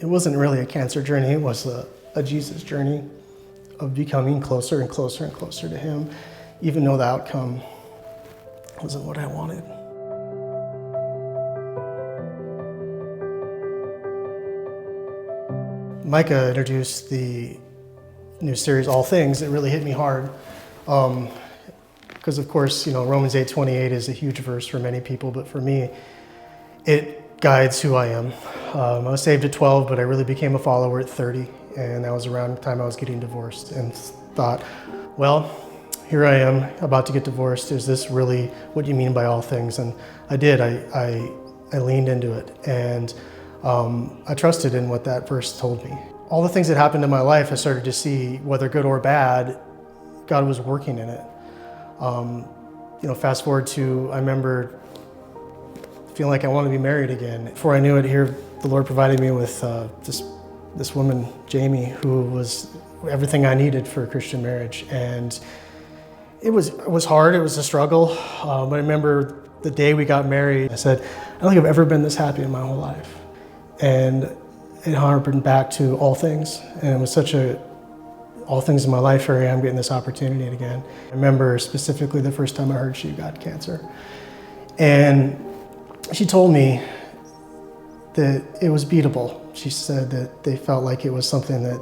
It wasn't really a cancer journey, it was a Jesus journey of becoming closer and closer and closer to Him, even though the outcome wasn't what I wanted. Micah introduced the new series, All Things. It really hit me hard. Because of course, Romans 8:28 is a huge verse for many people, but for me, it guides who I am. I was saved at 12, but I really became a follower at 30, and that was around the time I was getting divorced, and thought, well, here I am about to get divorced. Is this really what you mean by all things? And I did. I leaned into it, and I trusted in what that verse told me. All the things that happened in my life, I started to see, whether good or bad, God was working in it. Fast forward to, I remember feeling like I wanted to be married again. Before I knew it, here the Lord provided me with this woman, Jamie, who was everything I needed for a Christian marriage. And it was hard, it was a struggle. But I remember the day we got married, I said, I don't think I've ever been this happy in my whole life. And it harkened back to all things. And it was such all things in my life, here I am getting this opportunity again. I remember specifically the first time I heard she got cancer. And she told me that it was beatable. She said that they felt like it was something that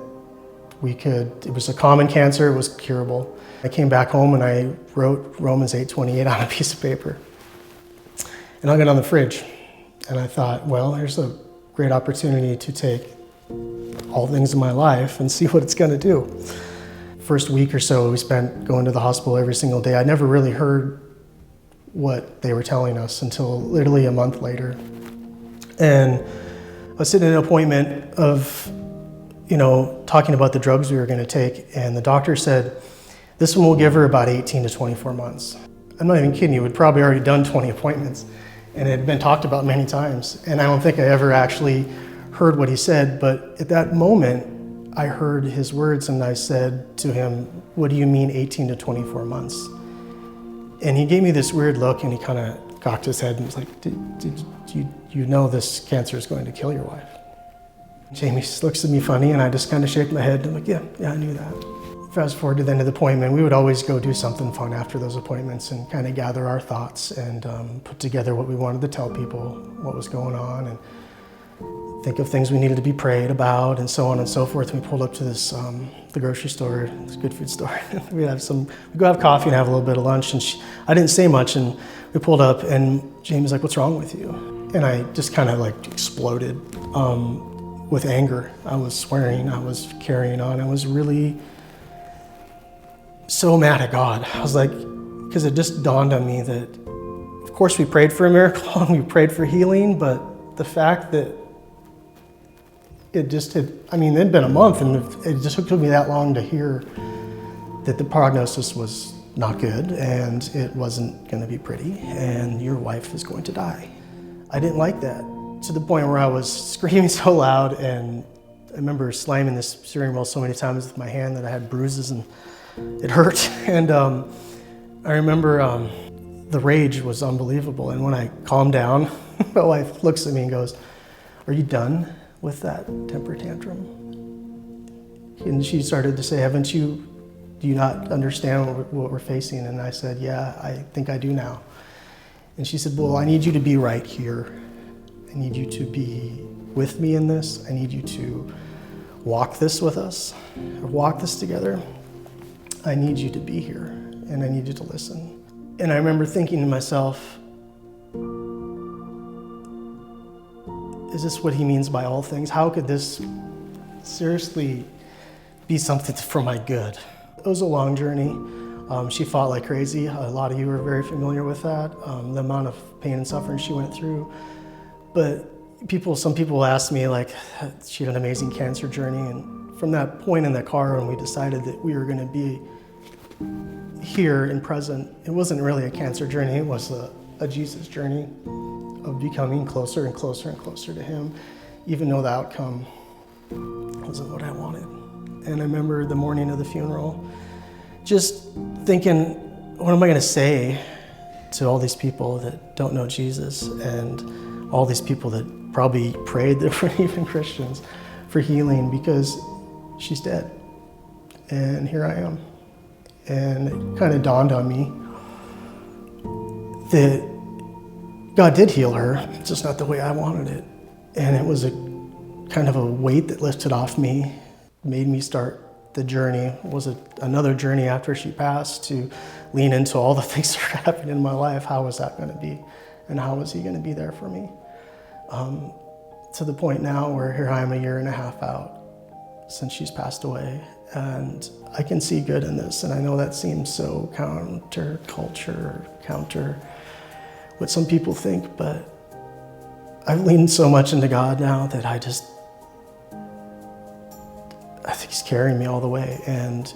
it was a common cancer, it was curable. I came back home and I wrote Romans 8:28 on a piece of paper and hung it on the fridge. And I thought, well, here's a great opportunity to take all things in my life and see what it's gonna do. First week or so we spent going to the hospital every single day. I never really heard what they were telling us until literally a month later. And I was sitting in an appointment of, talking about the drugs we were gonna take, and the doctor said, this one will give her about 18 to 24 months. I'm not even kidding you, we'd probably already done 20 appointments, and it had been talked about many times. And I don't think I ever actually heard what he said, but at that moment, I heard his words and I said to him, what do you mean 18 to 24 months? And he gave me this weird look and he kind of cocked his head and was like, did you know this cancer is going to kill your wife? Jamie looks at me funny and I just kind of shake my head and I'm like, yeah, I knew that. Fast forward to the end of the appointment, we would always go do something fun after those appointments and kind of gather our thoughts and put together what we wanted to tell people, what was going on, and think of things we needed to be prayed about, and so on and so forth. We pulled up to the grocery store, this good food store. we go have coffee and have a little bit of lunch, and I didn't say much, and we pulled up, and Jamie's like, what's wrong with you? And I just kind of exploded with anger. I was swearing, I was carrying on, I was really so mad at God. I was like, because it just dawned on me that, of course we prayed for a miracle, and we prayed for healing, but the fact that it'd been a month and it just took me that long to hear that the prognosis was not good and it wasn't going to be pretty and your wife is going to die. I didn't like that, to the point where I was screaming so loud, and I remember slamming this steering wheel so many times with my hand that I had bruises and it hurt. And I remember the rage was unbelievable, and when I calmed down, my wife looks at me and goes, are you done with that temper tantrum? And she started to say, do you not understand what we're facing? And I said, yeah, I think I do now. And she said, well, I need you to be right here. I need you to be with me in this. I need you to walk this with us, or walk this together. I need you to be here, and I need you to listen. And I remember thinking to myself, is this what he means by all things? How could this seriously be something for my good? It was a long journey. She fought like crazy. A lot of you are very familiar with that, the amount of pain and suffering she went through. But some people ask me, she had an amazing cancer journey. And from that point in the car when we decided that we were going to be here and present, it wasn't really a cancer journey, it was a Jesus journey of becoming closer and closer and closer to Him, even though the outcome wasn't what I wanted. And I remember the morning of the funeral, just thinking, what am I gonna say to all these people that don't know Jesus, and all these people that probably prayed that weren't even Christians? for healing because she's dead. And here I am. And it kind of dawned on me that God did heal her, it's just not the way I wanted it. And it was a kind of a weight that lifted off me, made me start the journey. It was another journey after she passed to lean into all the things that happened in my life. How was that going to be? And how was he going to be there for me? To the point now where here I am 1.5 years out since she's passed away. And I can see good in this. And I know that seems so counter-culture, counter what some people think, but I've leaned so much into God now that I think he's carrying me all the way. And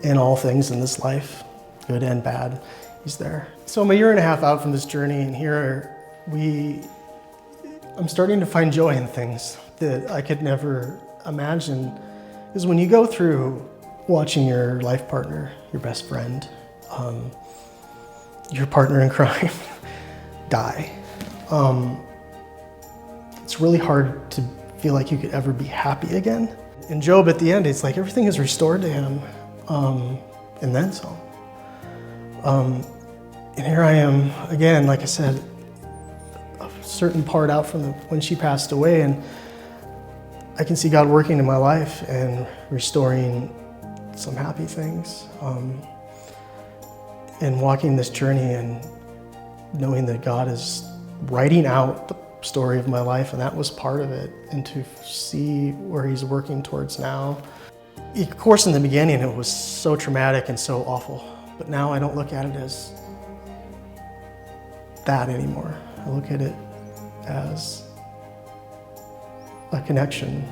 in all things in this life, good and bad, he's there. So I'm 1.5 years out from this journey, and here I'm starting to find joy in things that I could never imagine. Because when you go through watching your life partner, your best friend, your partner in crime die, it's really hard to feel like you could ever be happy again. In Job, at the end, it's like everything is restored to him, and then some. And here I am again, like I said, a certain part out from when she passed away, and I can see God working in my life and restoring some happy things, and walking this journey and knowing that God is writing out the story of my life, and that was part of it, and to see where he's working towards now. Of course, in the beginning, it was so traumatic and so awful, but now I don't look at it as that anymore. I look at it as a connection,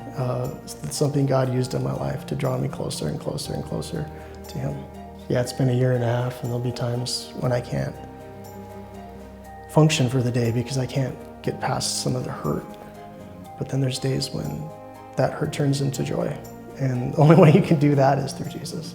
something God used in my life to draw me closer and closer and closer to him. Yeah, it's been 1.5 years, and there'll be times when I can't function for the day because I can't get past some of the hurt. But then there's days when that hurt turns into joy. And the only way you can do that is through Jesus.